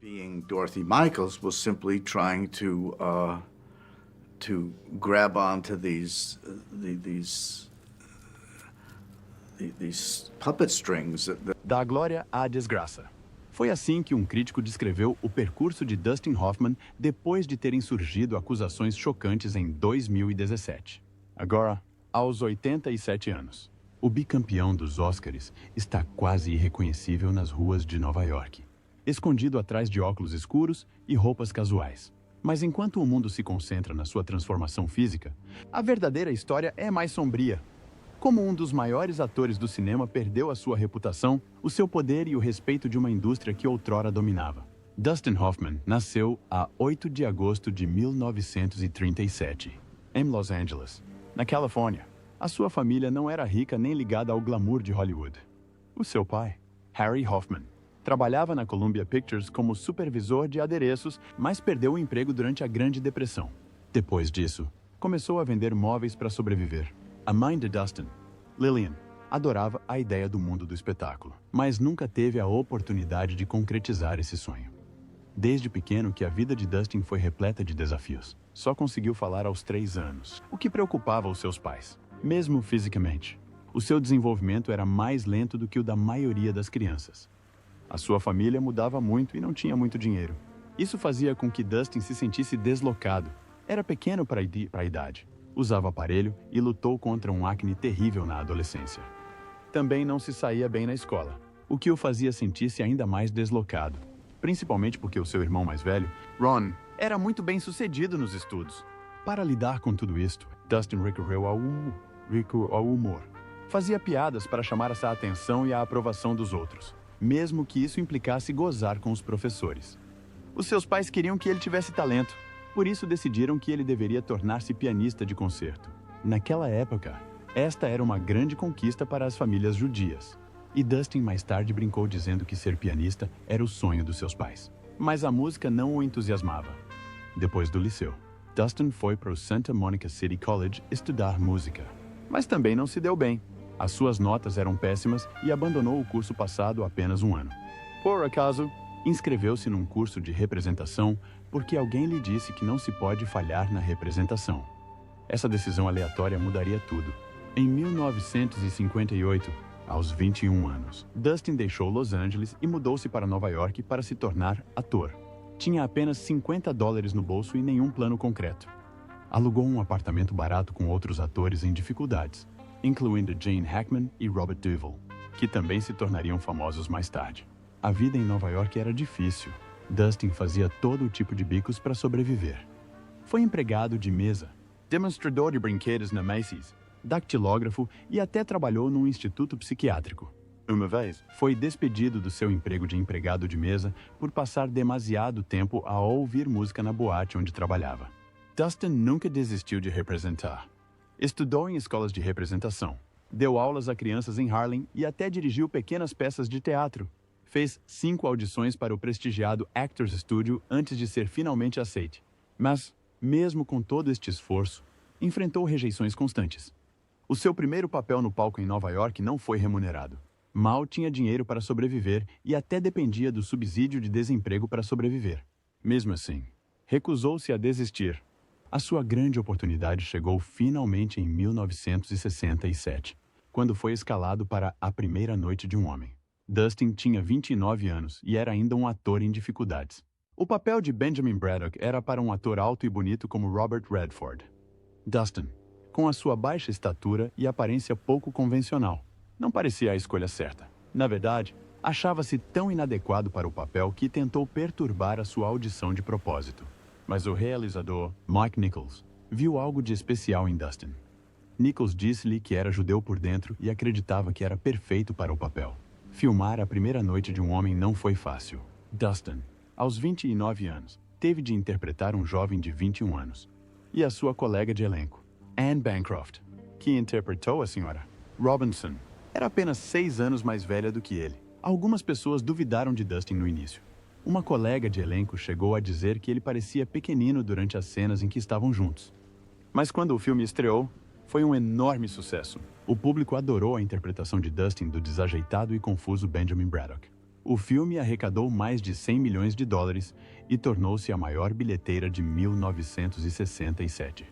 Being Dorothy Michaels was simply trying to grab onto these puppet strings Da glória à desgraça. Foi assim que um crítico descreveu o percurso de Dustin Hoffman depois de terem surgido acusações chocantes em 2017. Agora, aos 87 anos, o bicampeão dos Oscars está quase irreconhecível nas ruas de Nova York, escondido atrás de óculos escuros e roupas casuais. Mas enquanto o mundo se concentra na sua transformação física, a verdadeira história é mais sombria. Como um dos maiores atores do cinema perdeu a sua reputação, o seu poder e o respeito de uma indústria que outrora dominava. Dustin Hoffman nasceu a 8 de agosto de 1937, em Los Angeles, na Califórnia. A sua família não era rica nem ligada ao glamour de Hollywood. O seu pai, Harry Hoffman, trabalhava na Columbia Pictures como supervisor de adereços, mas perdeu o emprego durante a Grande Depressão. Depois disso, começou a vender móveis para sobreviver. A mãe de Dustin, Lillian, adorava a ideia do mundo do espetáculo, mas nunca teve a oportunidade de concretizar esse sonho. Desde pequeno que a vida de Dustin foi repleta de desafios. Só conseguiu falar aos 3 anos, o que preocupava os seus pais. Mesmo fisicamente, o seu desenvolvimento era mais lento do que o da maioria das crianças. A sua família mudava muito e não tinha muito dinheiro. Isso fazia com que Dustin se sentisse deslocado. Era pequeno para a idade. Usava aparelho e lutou contra um acne terrível na adolescência. Também não se saía bem na escola, o que o fazia sentir-se ainda mais deslocado, principalmente porque o seu irmão mais velho, Ron, era muito bem sucedido nos estudos. Para lidar com tudo isto, Dustin recorreu ao humor. Fazia piadas para chamar essa atenção e a aprovação dos outros, mesmo que isso implicasse gozar com os professores. Os seus pais queriam que ele tivesse talento. Por isso decidiram que ele deveria tornar-se pianista de concerto. Naquela época, esta era uma grande conquista para as famílias judias. E Dustin mais tarde brincou dizendo que ser pianista era o sonho dos seus pais. Mas a música não o entusiasmava. Depois do liceu, Dustin foi para o Santa Monica City College estudar música. Mas também não se deu bem. As suas notas eram péssimas e abandonou o curso passado apenas um ano. Por acaso, inscreveu-se num curso de representação porque alguém lhe disse que não se pode falhar na representação. Essa decisão aleatória mudaria tudo. Em 1958, aos 21 anos, Dustin deixou Los Angeles e mudou-se para Nova York para se tornar ator. Tinha apenas $50 no bolso e nenhum plano concreto. Alugou um apartamento barato com outros atores em dificuldades, incluindo Gene Hackman e Robert Duvall, que também se tornariam famosos mais tarde. A vida em Nova York era difícil. Dustin fazia todo tipo de bicos para sobreviver. Foi empregado de mesa, demonstrador de brinquedos na Macy's, dactilógrafo e até trabalhou num instituto psiquiátrico. Uma vez, foi despedido do seu emprego de empregado de mesa por passar demasiado tempo a ouvir música na boate onde trabalhava. Dustin nunca desistiu de representar. Estudou em escolas de representação, deu aulas a crianças em Harlem e até dirigiu pequenas peças de teatro. Fez 5 audições para o prestigiado Actors Studio antes de ser finalmente aceite. Mas, mesmo com todo este esforço, enfrentou rejeições constantes. O seu primeiro papel no palco em Nova York não foi remunerado. Mal tinha dinheiro para sobreviver e até dependia do subsídio de desemprego para sobreviver. Mesmo assim, recusou-se a desistir. A sua grande oportunidade chegou finalmente em 1967, quando foi escalado para A Primeira Noite de um Homem. Dustin tinha 29 anos e era ainda um ator em dificuldades. O papel de Benjamin Braddock era para um ator alto e bonito como Robert Redford. Dustin, com a sua baixa estatura e aparência pouco convencional, não parecia a escolha certa. Na verdade, achava-se tão inadequado para o papel que tentou perturbar a sua audição de propósito. Mas o realizador, Mike Nichols, viu algo de especial em Dustin. Nichols disse-lhe que era judeu por dentro e acreditava que era perfeito para o papel. Filmar A Primeira Noite de um Homem não foi fácil. Dustin, aos 29 anos, teve de interpretar um jovem de 21 anos. E a sua colega de elenco, Anne Bancroft, que interpretou a senhora Robinson, era apenas 6 anos mais velha do que ele. Algumas pessoas duvidaram de Dustin no início. Uma colega de elenco chegou a dizer que ele parecia pequenino durante as cenas em que estavam juntos. Mas quando o filme estreou, foi um enorme sucesso. O público adorou a interpretação de Dustin do desajeitado e confuso Benjamin Braddock. O filme arrecadou mais de 100 milhões de dólares e tornou-se a maior bilheteira de 1967.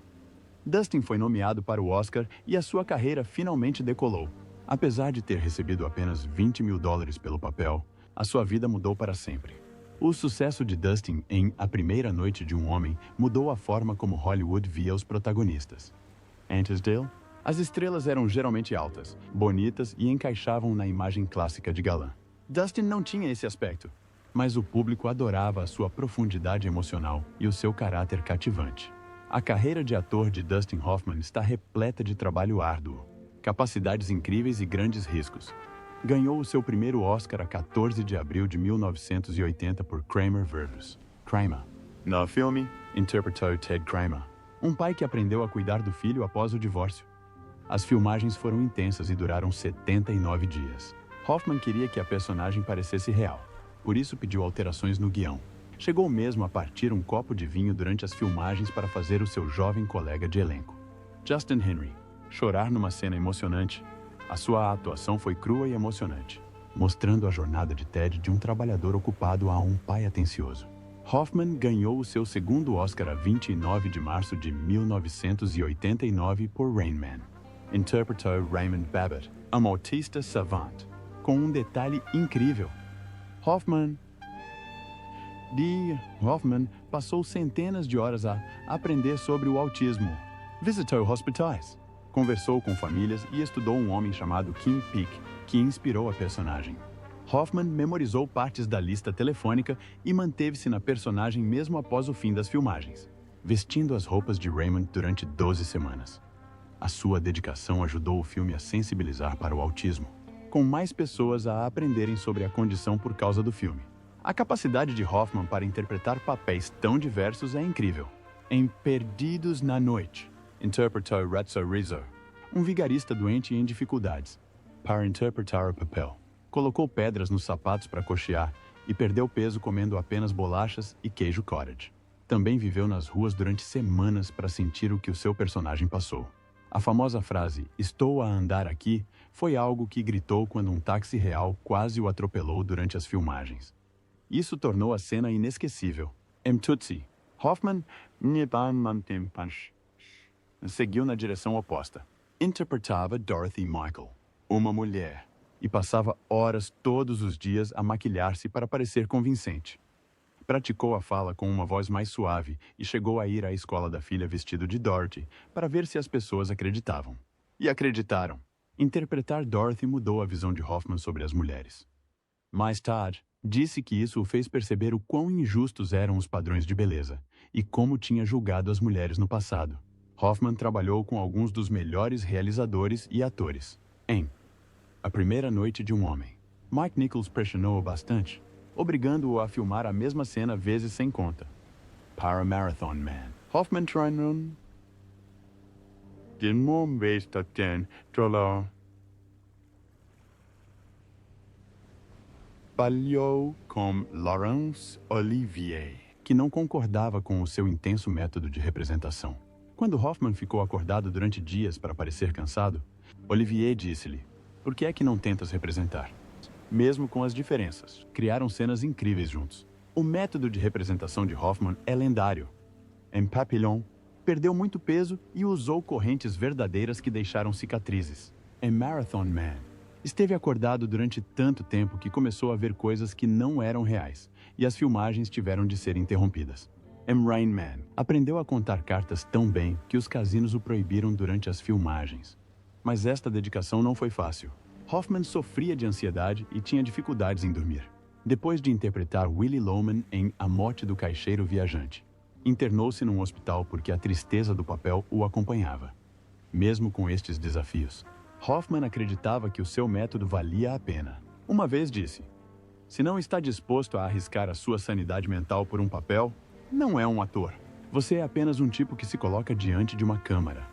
Dustin foi nomeado para o Oscar e a sua carreira finalmente decolou. Apesar de ter recebido apenas 20 mil dólares pelo papel, a sua vida mudou para sempre. O sucesso de Dustin em A Primeira Noite de um Homem mudou a forma como Hollywood via os protagonistas. Antes dele, as estrelas eram geralmente altas, bonitas e encaixavam na imagem clássica de galã. Dustin não tinha esse aspecto, mas o público adorava a sua profundidade emocional e o seu caráter cativante. A carreira de ator de Dustin Hoffman está repleta de trabalho árduo, capacidades incríveis e grandes riscos. Ganhou o seu primeiro Oscar a 14 de abril de 1980 por Kramer vs. Kramer. No filme, interpretou Ted Kramer, um pai que aprendeu a cuidar do filho após o divórcio. As filmagens foram intensas e duraram 79 dias. Hoffman queria que a personagem parecesse real, por isso pediu alterações no guião. Chegou mesmo a partir um copo de vinho durante as filmagens para fazer o seu jovem colega de elenco, Justin Henry, chorar numa cena emocionante. A sua atuação foi crua e emocionante, mostrando a jornada de Ted de um trabalhador ocupado a um pai atencioso. Hoffman ganhou o seu segundo Oscar a 29 de março de 1989 por Rain Man. Interpretou Raymond Babbitt, um autista savant, com um detalhe incrível. Hoffman passou centenas de horas a aprender sobre o autismo. Visitou hospitais, conversou com famílias e estudou um homem chamado Kim Peek, que inspirou a personagem. Hoffman memorizou partes da lista telefônica e manteve-se na personagem mesmo após o fim das filmagens, vestindo as roupas de Raymond durante 12 semanas. A sua dedicação ajudou o filme a sensibilizar para o autismo, com mais pessoas a aprenderem sobre a condição por causa do filme. A capacidade de Hoffman para interpretar papéis tão diversos é incrível. Em Perdidos na Noite, interpretou Ratso Rizzo, um vigarista doente e em dificuldades. Para interpretar o papel, colocou pedras nos sapatos para cochear e perdeu peso comendo apenas bolachas e queijo cottage. Também viveu nas ruas durante semanas para sentir o que o seu personagem passou. A famosa frase, "Estou a andar aqui", foi algo que gritou quando um táxi real quase o atropelou durante as filmagens. Isso tornou a cena inesquecível. Em Tootsie, Hoffman seguiu na direção oposta. Interpretava Dorothy Michael, uma mulher, e passava horas todos os dias a maquilhar-se para parecer convincente. Praticou a fala com uma voz mais suave e chegou a ir à escola da filha vestido de Dorothy para ver se as pessoas acreditavam. E acreditaram. Interpretar Dorothy mudou a visão de Hoffman sobre as mulheres. Mais tarde, disse que isso o fez perceber o quão injustos eram os padrões de beleza e como tinha julgado as mulheres no passado. Hoffman trabalhou com alguns dos melhores realizadores e atores. Em A Primeira Noite de um Homem, Mike Nichols pressionou-o bastante, obrigando-o a filmar a mesma cena vezes sem conta. Para Marathon Man, Hoffman treinou trabalhou com Laurence Olivier, que não concordava com o seu intenso método de representação. Quando Hoffman ficou acordado durante dias para parecer cansado, Olivier disse-lhe: "Por que é que não tentas representar?" Mesmo com as diferenças, criaram cenas incríveis juntos. O método de representação de Hoffman é lendário. Em Papillon, perdeu muito peso e usou correntes verdadeiras que deixaram cicatrizes. Em Marathon Man, esteve acordado durante tanto tempo que começou a ver coisas que não eram reais, e as filmagens tiveram de ser interrompidas. Em Rain Man, aprendeu a contar cartas tão bem que os casinos o proibiram durante as filmagens. Mas esta dedicação não foi fácil. Hoffman sofria de ansiedade e tinha dificuldades em dormir. Depois de interpretar Willy Loman em A Morte do Caixeiro Viajante, internou-se num hospital porque a tristeza do papel o acompanhava. Mesmo com estes desafios, Hoffman acreditava que o seu método valia a pena. Uma vez disse: "Se não está disposto a arriscar a sua sanidade mental por um papel, não é um ator. Você é apenas um tipo que se coloca diante de uma câmara."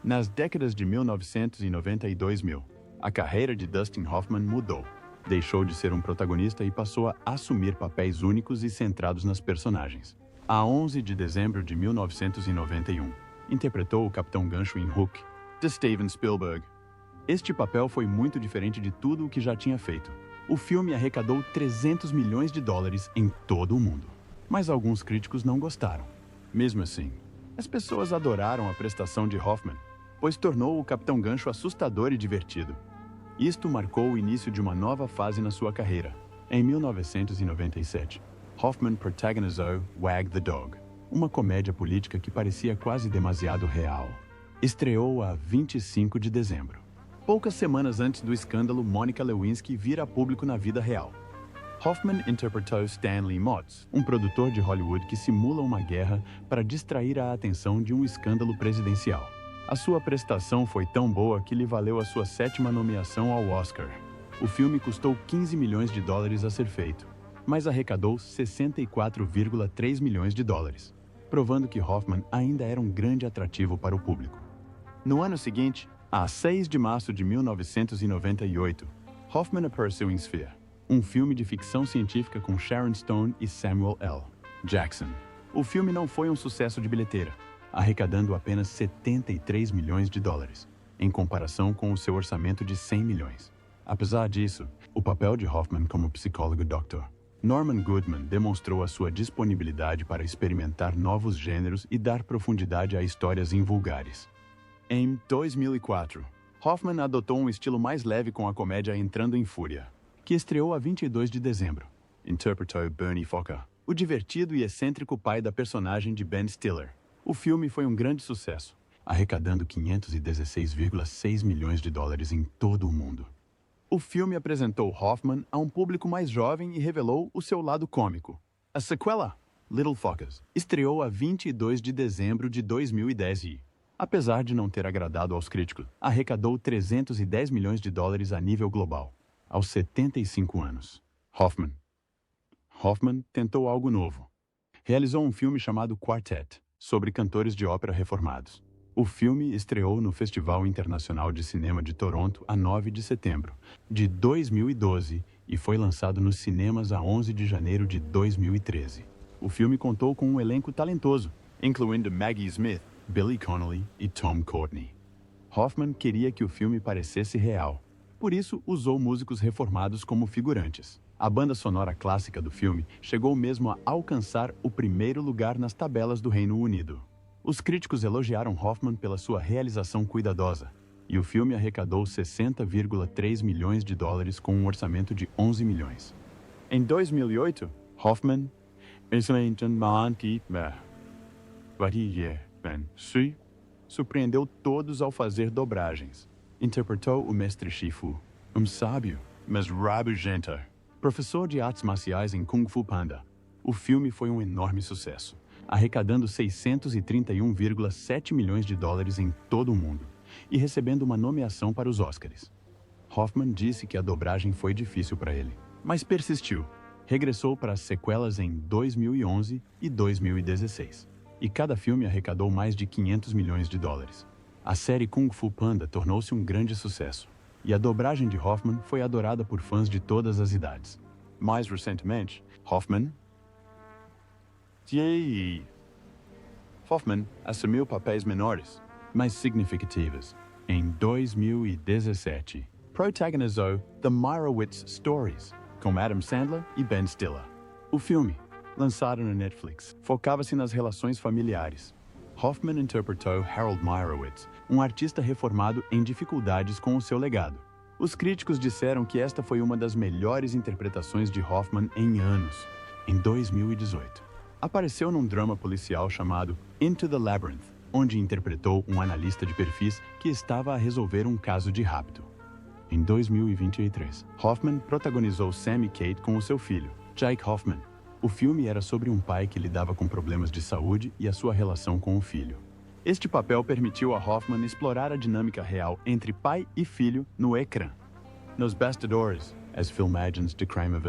Nas décadas de 1990 e 2000, a carreira de Dustin Hoffman mudou. Deixou de ser um protagonista e passou a assumir papéis únicos e centrados nas personagens. A 11 de dezembro de 1991, interpretou o Capitão Gancho em Hook, de Steven Spielberg. Este papel foi muito diferente de tudo o que já tinha feito. O filme arrecadou 300 milhões de dólares em todo o mundo. Mas alguns críticos não gostaram. Mesmo assim, as pessoas adoraram a prestação de Hoffman, pois tornou o Capitão Gancho assustador e divertido. Isto marcou o início de uma nova fase na sua carreira. Em 1997, Hoffman protagonizou Wag the Dog, uma comédia política que parecia quase demasiado real. Estreou a 25 de dezembro, poucas semanas antes do escândalo Monica Lewinsky vir a público na vida real. Hoffman interpretou Stanley Motz, um produtor de Hollywood que simula uma guerra para distrair a atenção de um escândalo presidencial. A sua prestação foi tão boa que lhe valeu a sua 7ª nomeação ao Oscar. O filme custou 15 milhões de dólares a ser feito, mas arrecadou 64,3 milhões de dólares, provando que Hoffman ainda era um grande atrativo para o público. No ano seguinte, a 6 de março de 1998, Hoffman apareceu em Sphere, um filme de ficção científica com Sharon Stone e Samuel L. Jackson. O filme não foi um sucesso de bilheteira, arrecadando apenas 73 milhões de dólares, em comparação com o seu orçamento de 100 milhões. Apesar disso, o papel de Hoffman como psicólogo Dr. Norman Goodman demonstrou a sua disponibilidade para experimentar novos gêneros e dar profundidade a histórias invulgares. Em 2004, Hoffman adotou um estilo mais leve com a comédia Entrando em Fúria, que estreou a 22 de dezembro. Interpretou Bernie Fokker, o divertido e excêntrico pai da personagem de Ben Stiller. O filme foi um grande sucesso, arrecadando 516,6 milhões de dólares em todo o mundo. O filme apresentou Hoffman a um público mais jovem e revelou o seu lado cômico. A sequela, Little Fockers, estreou a 22 de dezembro de 2010 e, apesar de não ter agradado aos críticos, arrecadou 310 milhões de dólares a nível global, aos 75 anos. Hoffman tentou algo novo. Realizou um filme chamado Quartet, sobre cantores de ópera reformados. O filme estreou no Festival Internacional de Cinema de Toronto a 9 de setembro de 2012 e foi lançado nos cinemas a 11 de janeiro de 2013. O filme contou com um elenco talentoso, incluindo Maggie Smith, Billy Connolly e Tom Courtenay. Hoffman queria que o filme parecesse real, por isso usou músicos reformados como figurantes. A banda sonora clássica do filme chegou mesmo a alcançar o primeiro lugar nas tabelas do Reino Unido. Os críticos elogiaram Hoffman pela sua realização cuidadosa, e o filme arrecadou 60,3 milhões de dólares com um orçamento de 11 milhões. Em 2008, Hoffman surpreendeu todos ao fazer dobragens. Interpretou o Mestre Shifu, um sábio, mas rabugento, professor de artes marciais em Kung Fu Panda. O filme foi um enorme sucesso, arrecadando 631,7 milhões de dólares em todo o mundo e recebendo uma nomeação para os Oscars. Hoffman disse que a dobragem foi difícil para ele, mas persistiu. Regressou para as sequelas em 2011 e 2016, e cada filme arrecadou mais de 500 milhões de dólares. A série Kung Fu Panda tornou-se um grande sucesso, e a dobragem de Hoffman foi adorada por fãs de todas as idades. Mais recentemente, Hoffman assumiu papéis menores, mas significativos. Em 2017, protagonizou The Meyerowitz Stories, com Adam Sandler e Ben Stiller. O filme, lançado na Netflix, focava-se nas relações familiares. Hoffman interpretou Harold Meyerowitz, um artista reformado em dificuldades com o seu legado. Os críticos disseram que esta foi uma das melhores interpretações de Hoffman em anos. Em 2018, apareceu num drama policial chamado Into the Labyrinth, onde interpretou um analista de perfis que estava a resolver um caso de rapto. Em 2023, Hoffman protagonizou Sam e Kate com o seu filho, Jake Hoffman. O filme era sobre um pai que lidava com problemas de saúde e a sua relação com o filho. Este papel permitiu a Hoffman explorar a dinâmica real entre pai e filho no ecrã. Nos bastidores, as filmagens de Kramer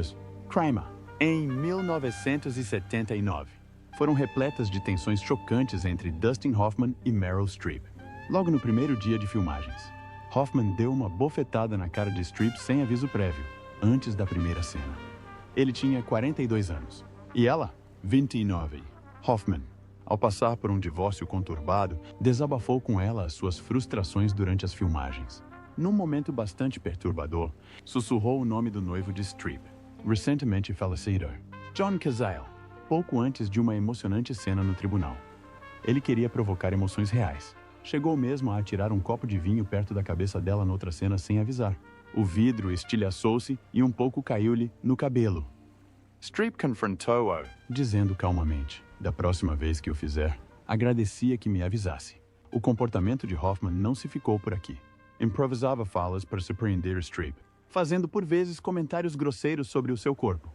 em 1979, foram repletas de tensões chocantes entre Dustin Hoffman e Meryl Streep. Logo no primeiro dia de filmagens, Hoffman deu uma bofetada na cara de Streep sem aviso prévio, antes da primeira cena. Ele tinha 42 anos, e ela, 29. Hoffman, ao passar por um divórcio conturbado, desabafou com ela as suas frustrações durante as filmagens. Num momento bastante perturbador, sussurrou o nome do noivo de Streep, recentemente falecido, John Cazale, pouco antes de uma emocionante cena no tribunal. Ele queria provocar emoções reais. Chegou mesmo a atirar um copo de vinho perto da cabeça dela noutra cena sem avisar. O vidro estilhaçou-se e um pouco caiu-lhe no cabelo. Streep confrontou-o, dizendo calmamente: "Da próxima vez que o fizer, agradecia que me avisasse." O comportamento de Hoffman não se ficou por aqui. Improvisava falas para surpreender Streep, fazendo por vezes comentários grosseiros sobre o seu corpo.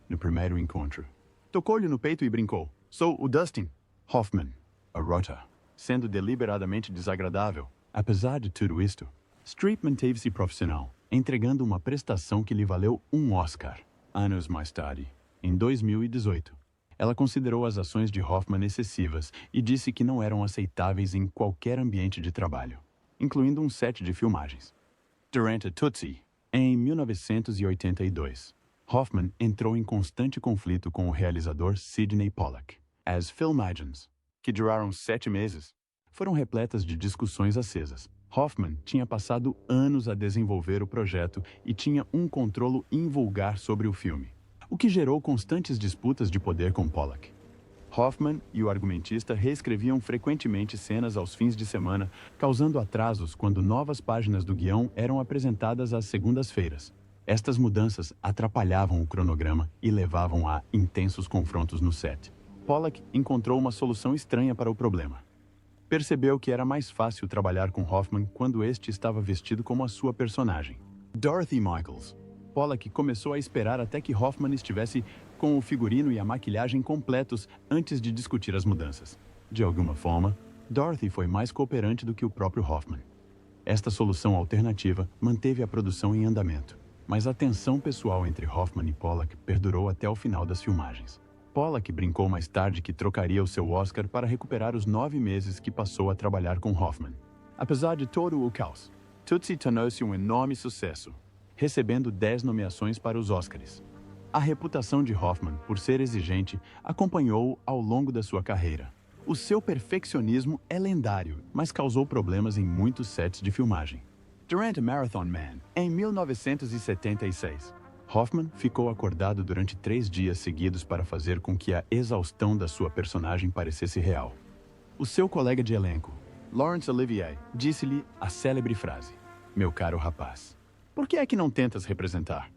No primeiro encontro, tocou-lhe no peito e brincou: "Sou o Dustin." Hoffman, a rota, sendo deliberadamente desagradável. Apesar de tudo isto, Streep manteve-se profissional, entregando uma prestação que lhe valeu um Oscar. Anos mais tarde, em 2018, ela considerou as ações de Hoffman excessivas e disse que não eram aceitáveis em qualquer ambiente de trabalho, incluindo um set de filmagens. Durante Tootsie, em 1982, Hoffman entrou em constante conflito com o realizador Sidney Pollack. As filmagens, que duraram 7 meses, foram repletas de discussões acesas. Hoffman tinha passado anos a desenvolver o projeto e tinha um controle invulgar sobre o filme, o que gerou constantes disputas de poder com Pollack. Hoffman e o argumentista reescreviam frequentemente cenas aos fins de semana, causando atrasos quando novas páginas do guião eram apresentadas às segundas-feiras. Estas mudanças atrapalhavam o cronograma e levavam a intensos confrontos no set. Pollack encontrou uma solução estranha para o problema. Percebeu que era mais fácil trabalhar com Hoffman quando este estava vestido como a sua personagem, Dorothy Michaels. Pollack começou a esperar até que Hoffman estivesse com o figurino e a maquilhagem completos antes de discutir as mudanças. De alguma forma, Dorothy foi mais cooperante do que o próprio Hoffman. Esta solução alternativa manteve a produção em andamento, mas a tensão pessoal entre Hoffman e Pollack perdurou até o final das filmagens. Pollack brincou mais tarde que trocaria o seu Oscar para recuperar os 9 meses que passou a trabalhar com Hoffman. Apesar de todo o caos, Tootsie tornou-se um enorme sucesso, recebendo 10 nomeações para os Oscars. A reputação de Hoffman por ser exigente acompanhou-o ao longo da sua carreira. O seu perfeccionismo é lendário, mas causou problemas em muitos sets de filmagem. Durante Marathon Man, em 1976, Hoffman ficou acordado durante 3 dias seguidos para fazer com que a exaustão da sua personagem parecesse real. O seu colega de elenco, Laurence Olivier, disse-lhe a célebre frase: "Meu caro rapaz, por que é que não tentas representar?"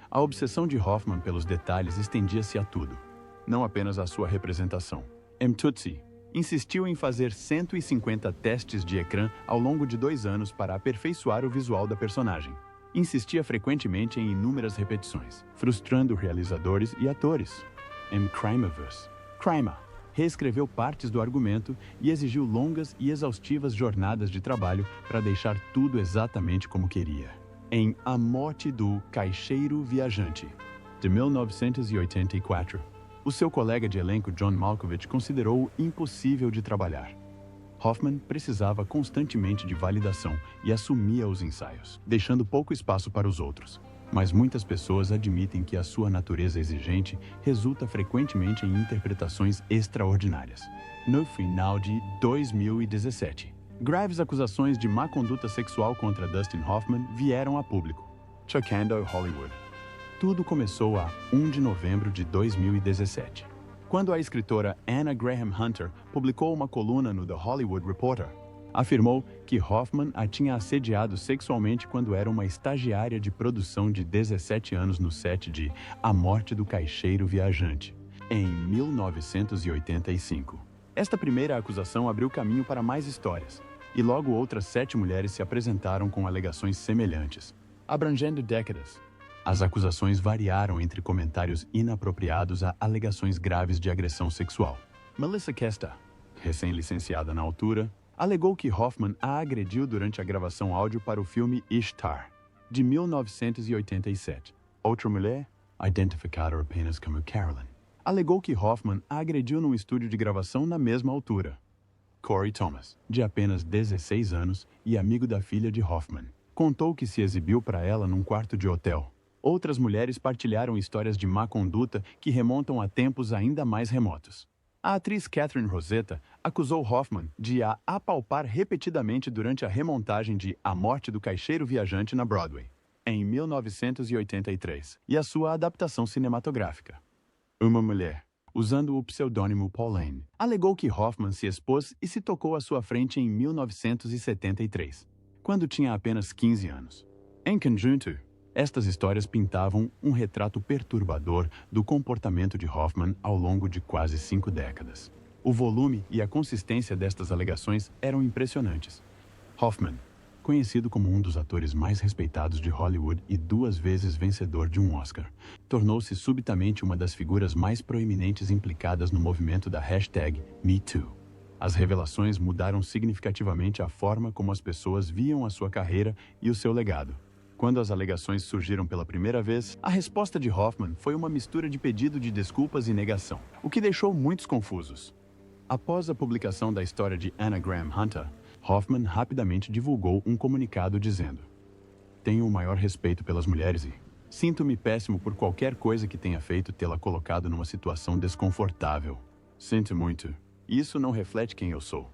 A obsessão de Hoffman pelos detalhes estendia-se a tudo, não apenas à sua representação. Em Tootsie, insistiu em fazer 150 testes de ecrã ao longo de 2 anos para aperfeiçoar o visual da personagem. Insistia frequentemente em inúmeras repetições, frustrando realizadores e atores. Em Crimeverse, Crimer reescreveu partes do argumento e exigiu longas e exaustivas jornadas de trabalho para deixar tudo exatamente como queria. Em A Morte do Caixeiro Viajante, de 1984, o seu colega de elenco John Malkovich considerou-o impossível de trabalhar. Hoffman precisava constantemente de validação e assumia os ensaios, deixando pouco espaço para os outros. Mas muitas pessoas admitem que a sua natureza exigente resulta frequentemente em interpretações extraordinárias. No final de 2017, graves acusações de má conduta sexual contra Dustin Hoffman vieram a público, chocando Hollywood. Tudo começou a 1 de novembro de 2017. Quando a escritora Anna Graham Hunter publicou uma coluna no The Hollywood Reporter, afirmou que Hoffman a tinha assediado sexualmente quando era uma estagiária de produção de 17 anos no set de A Morte do Caixeiro Viajante, em 1985. Esta primeira acusação abriu caminho para mais histórias, e logo outras 7 mulheres se apresentaram com alegações semelhantes, abrangendo décadas. As acusações variaram entre comentários inapropriados a alegações graves de agressão sexual. Melissa Kesta, recém-licenciada na altura, alegou que Hoffman a agrediu durante a gravação áudio para o filme Ishtar, de 1987. Outra mulher, identificada apenas como Carolyn, alegou que Hoffman a agrediu num estúdio de gravação na mesma altura. Corey Thomas, de apenas 16 anos e amigo da filha de Hoffman, contou que se exibiu para ela num quarto de hotel. Outras mulheres partilharam histórias de má conduta que remontam a tempos ainda mais remotos. A atriz Catherine Rosetta acusou Hoffman de a apalpar repetidamente durante a remontagem de A Morte do Caixeiro Viajante na Broadway, em 1983, e a sua adaptação cinematográfica. Uma mulher, usando o pseudônimo Pauline, alegou que Hoffman se expôs e se tocou à sua frente em 1973, quando tinha apenas 15 anos. Em conjunto, estas histórias pintavam um retrato perturbador do comportamento de Hoffman ao longo de quase 5 décadas. O volume e a consistência destas alegações eram impressionantes. Hoffman, conhecido como um dos atores mais respeitados de Hollywood e 2 vezes vencedor de um Oscar, tornou-se subitamente uma das figuras mais proeminentes implicadas no movimento da hashtag #MeToo. As revelações mudaram significativamente a forma como as pessoas viam a sua carreira e o seu legado. Quando as alegações surgiram pela primeira vez, a resposta de Hoffman foi uma mistura de pedido de desculpas e negação, o que deixou muitos confusos. Após a publicação da história de Anna Graham Hunter, Hoffman rapidamente divulgou um comunicado dizendo: "Tenho o maior respeito pelas mulheres e sinto-me péssimo por qualquer coisa que tenha feito tê-la colocado numa situação desconfortável. Sinto muito. Isso não reflete quem eu sou."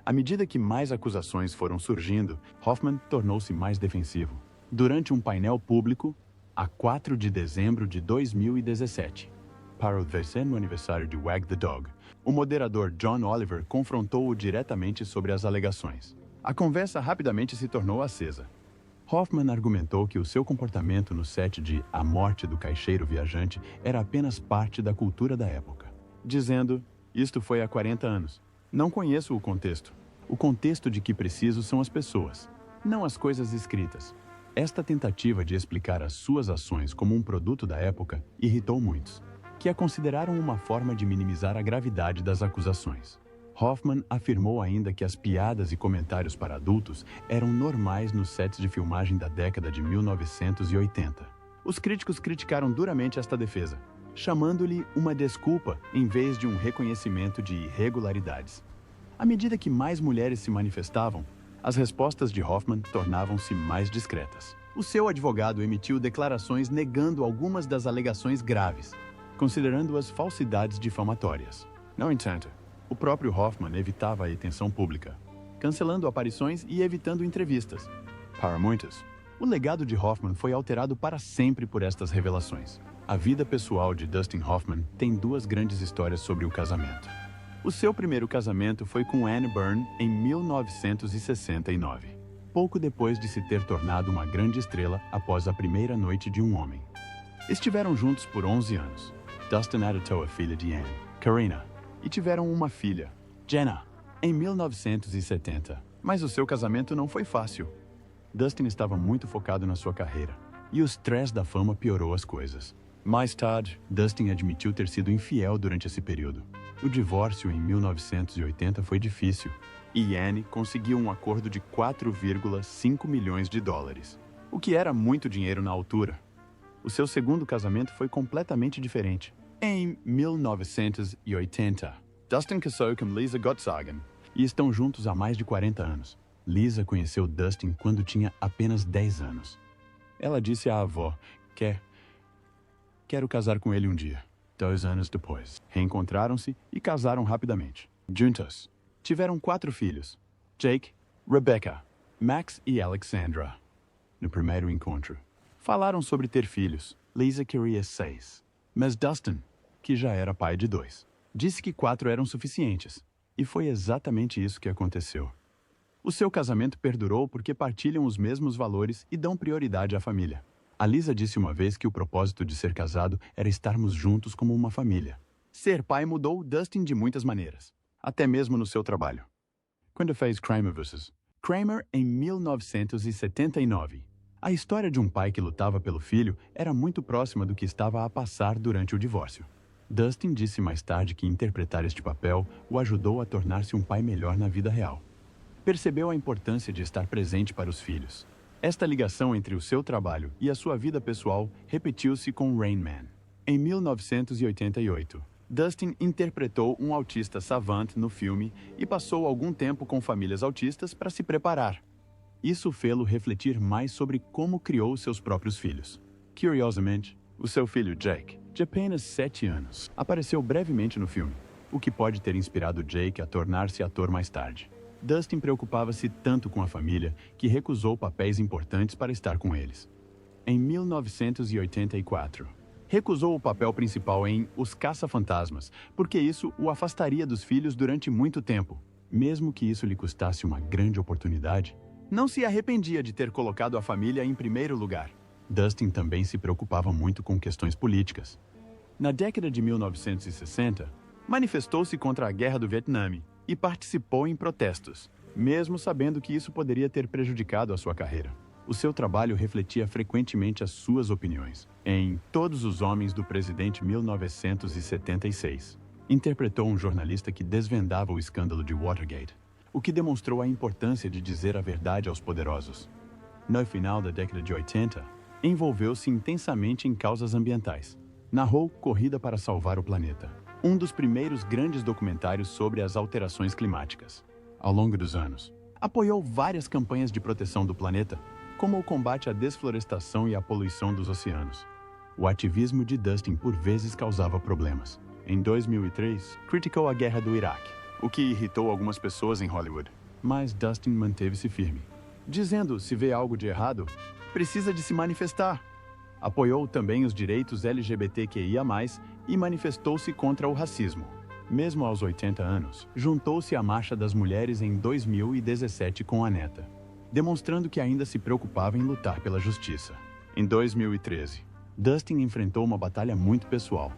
À medida que mais acusações foram surgindo, Hoffman tornou-se mais defensivo. Durante um painel público, a 4 de dezembro de 2017, para o 10º aniversário de Wag the Dog, o moderador John Oliver confrontou-o diretamente sobre as alegações. A conversa rapidamente se tornou acesa. Hoffman argumentou que o seu comportamento no set de A Morte do Caixeiro Viajante era apenas parte da cultura da época, dizendo: "Isto foi há 40 anos. Não conheço o contexto. O contexto de que preciso são as pessoas, não as coisas escritas." Esta tentativa de explicar as suas ações como um produto da época irritou muitos, que a consideraram uma forma de minimizar a gravidade das acusações. Hoffman afirmou ainda que as piadas e comentários para adultos eram normais nos sets de filmagem da década de 1980. Os críticos criticaram duramente esta defesa, chamando-lhe uma desculpa em vez de um reconhecimento de irregularidades. À medida que mais mulheres se manifestavam, as respostas de Hoffman tornavam-se mais discretas. O seu advogado emitiu declarações negando algumas das alegações graves, considerando-as falsidades difamatórias. No entanto, o próprio Hoffman evitava a atenção pública, cancelando aparições e evitando entrevistas. Para muitos, o legado de Hoffman foi alterado para sempre por estas revelações. A vida pessoal de Dustin Hoffman tem 2 grandes histórias sobre o casamento. O seu primeiro casamento foi com Anne Byrne em 1969, pouco depois de se ter tornado uma grande estrela após a primeira noite de um homem. Estiveram juntos por 11 anos. Dustin adotou a filha de Anne, Karina, e tiveram uma filha, Jenna, em 1970. Mas o seu casamento não foi fácil. Dustin estava muito focado na sua carreira, e o estresse da fama piorou as coisas. Mais tarde, Dustin admitiu ter sido infiel durante esse período. O divórcio em 1980 foi difícil, e Anne conseguiu um acordo de 4,5 milhões de dólares, o que era muito dinheiro na altura. O seu segundo casamento foi completamente diferente. Em 1980, Dustin casou com Lisa Gottsagen e estão juntos há mais de 40 anos. Lisa conheceu Dustin quando tinha apenas 10 anos. Ela disse à avó: Quero casar com ele um dia." 2 anos depois, reencontraram-se e casaram rapidamente. Juntos, tiveram 4 filhos: Jake, Rebecca, Max e Alexandra. No primeiro encontro, falaram sobre ter filhos. Lisa queria 6, mas Dustin, que já era pai de 2, disse que 4 eram suficientes. E foi exatamente isso que aconteceu. O seu casamento perdurou porque partilham os mesmos valores e dão prioridade à família. A Lisa disse uma vez que o propósito de ser casado era estarmos juntos como uma família. Ser pai mudou Dustin de muitas maneiras, até mesmo no seu trabalho. Quando fez Kramer vs. Kramer em 1979, a história de um pai que lutava pelo filho era muito próxima do que estava a passar durante o divórcio. Dustin disse mais tarde que interpretar este papel o ajudou a tornar-se um pai melhor na vida real. Percebeu a importância de estar presente para os filhos. Esta ligação entre o seu trabalho e a sua vida pessoal repetiu-se com Rain Man. Em 1988, Dustin interpretou um autista savant no filme e passou algum tempo com famílias autistas para se preparar. Isso fê-lo refletir mais sobre como criou seus próprios filhos. Curiosamente, o seu filho Jake, de apenas 7 anos, apareceu brevemente no filme. o que pode ter inspirado Jake a tornar-se ator mais tarde. Dustin preocupava-se tanto com a família que recusou papéis importantes para estar com eles. Em 1984, recusou o papel principal em Os Caça-Fantasmas, porque isso o afastaria dos filhos durante muito tempo. Mesmo que isso lhe custasse uma grande oportunidade, não se arrependia de ter colocado a família em primeiro lugar. Dustin também se preocupava muito com questões políticas. Na década de 1960, manifestou-se contra a Guerra do Vietnã e participou em protestos, mesmo sabendo que isso poderia ter prejudicado a sua carreira. O seu trabalho refletia frequentemente as suas opiniões. Em Todos os Homens do Presidente 1976, interpretou um jornalista que desvendava o escândalo de Watergate, o que demonstrou a importância de dizer a verdade aos poderosos. No final da década de 80, envolveu-se intensamente em causas ambientais. Narrou Corrida para Salvar o Planeta, um dos primeiros grandes documentários sobre as alterações climáticas. Ao longo dos anos, apoiou várias campanhas de proteção do planeta, como o combate à desflorestação e à poluição dos oceanos. O ativismo de Dustin por vezes causava problemas. Em 2003, criticou a guerra do Iraque, o que irritou algumas pessoas em Hollywood. Mas Dustin manteve-se firme, dizendo: se vê algo de errado, precisa de se manifestar. Apoiou também os direitos LGBTQIA+, e manifestou-se contra o racismo. Mesmo aos 80 anos, juntou-se à Marcha das Mulheres em 2017 com a neta, demonstrando que ainda se preocupava em lutar pela justiça. Em 2013, Dustin enfrentou uma batalha muito pessoal.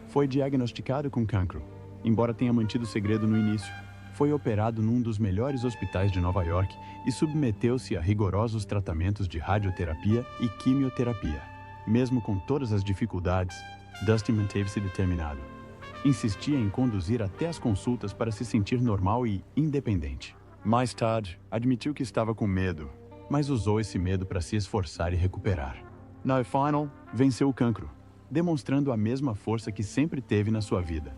Foi diagnosticado com cancro. Embora tenha mantido o segredo no início, foi operado num dos melhores hospitais de Nova York e submeteu-se a rigorosos tratamentos de radioterapia e quimioterapia. Mesmo com todas as dificuldades, Dustin manteve-se determinado. Insistia em conduzir até as consultas para se sentir normal e independente. Mais tarde, admitiu que estava com medo, mas usou esse medo para se esforçar e recuperar. No final, venceu o cancro, demonstrando a mesma força que sempre teve na sua vida.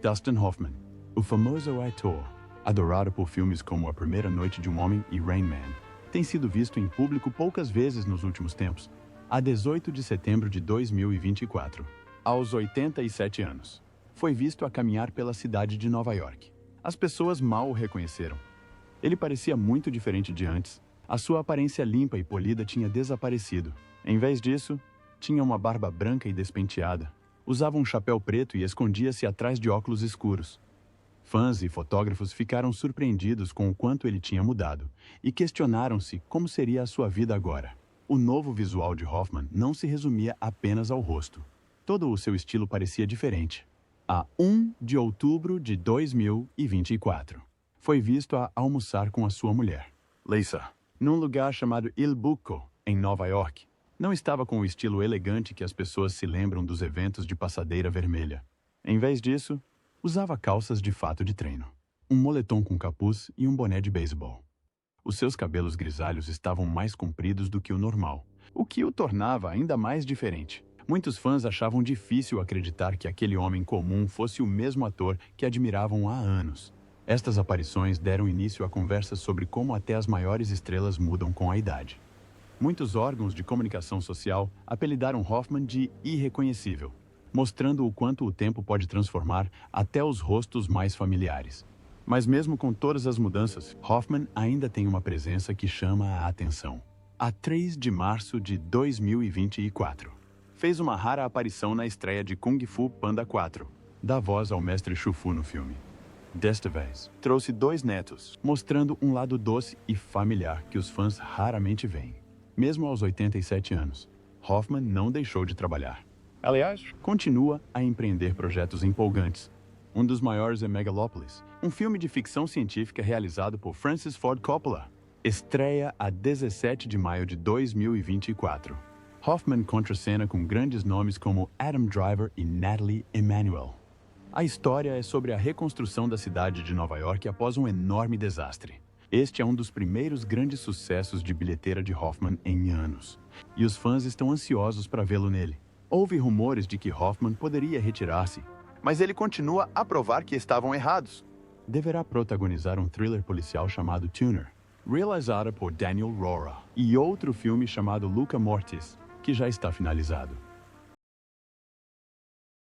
Dustin Hoffman, o famoso ator, adorado por filmes como A Primeira Noite de um Homem e Rain Man, tem sido visto em público poucas vezes nos últimos tempos. A 18 de setembro de 2024, aos 87 anos, foi visto a caminhar pela cidade de Nova York. As pessoas mal o reconheceram. Ele parecia muito diferente de antes. A sua aparência limpa e polida tinha desaparecido. Em vez disso, tinha uma barba branca e despenteada. Usava um chapéu preto e escondia-se atrás de óculos escuros. Fãs e fotógrafos ficaram surpreendidos com o quanto ele tinha mudado e questionaram-se como seria a sua vida agora. O novo visual de Hoffman não se resumia apenas ao rosto. Todo o seu estilo parecia diferente. A 1 de outubro de 2024, foi visto a almoçar com a sua mulher, Lisa, num lugar chamado Il Bucco, em Nova York. Não estava com o estilo elegante que as pessoas se lembram dos eventos de passadeira vermelha. Em vez disso, usava calças de fato de treino, um moletom com capuz e um boné de beisebol. Os seus cabelos grisalhos estavam mais compridos do que o normal, o que o tornava ainda mais diferente. Muitos fãs achavam difícil acreditar que aquele homem comum fosse o mesmo ator que admiravam há anos. Estas aparições deram início a conversas sobre como até as maiores estrelas mudam com a idade. Muitos órgãos de comunicação social apelidaram Hoffman de irreconhecível, mostrando o quanto o tempo pode transformar até os rostos mais familiares. Mas mesmo com todas as mudanças, Hoffman ainda tem uma presença que chama a atenção. A 3 de março de 2024, fez uma rara aparição na estreia de Kung Fu Panda 4, dá voz ao mestre Shufu no filme. Desta vez, trouxe 2 netos, mostrando um lado doce e familiar que os fãs raramente veem. Mesmo aos 87 anos, Hoffman não deixou de trabalhar. Aliás, continua a empreender projetos empolgantes. Um dos maiores é Megalopolis, um filme de ficção científica realizado por Francis Ford Coppola. Estreia a 17 de maio de 2024. Hoffman contracena com grandes nomes como Adam Driver e Natalie Emmanuel. A história é sobre a reconstrução da cidade de Nova York após um enorme desastre. Este é um dos primeiros grandes sucessos de bilheteira de Hoffman em anos, e os fãs estão ansiosos para vê-lo nele. Houve rumores de que Hoffman poderia retirar-se, mas ele continua a provar que estavam errados. Deverá protagonizar um thriller policial chamado Tuner, realizado por Daniel Rohrer, e outro filme chamado Luca Mortis, que já está finalizado.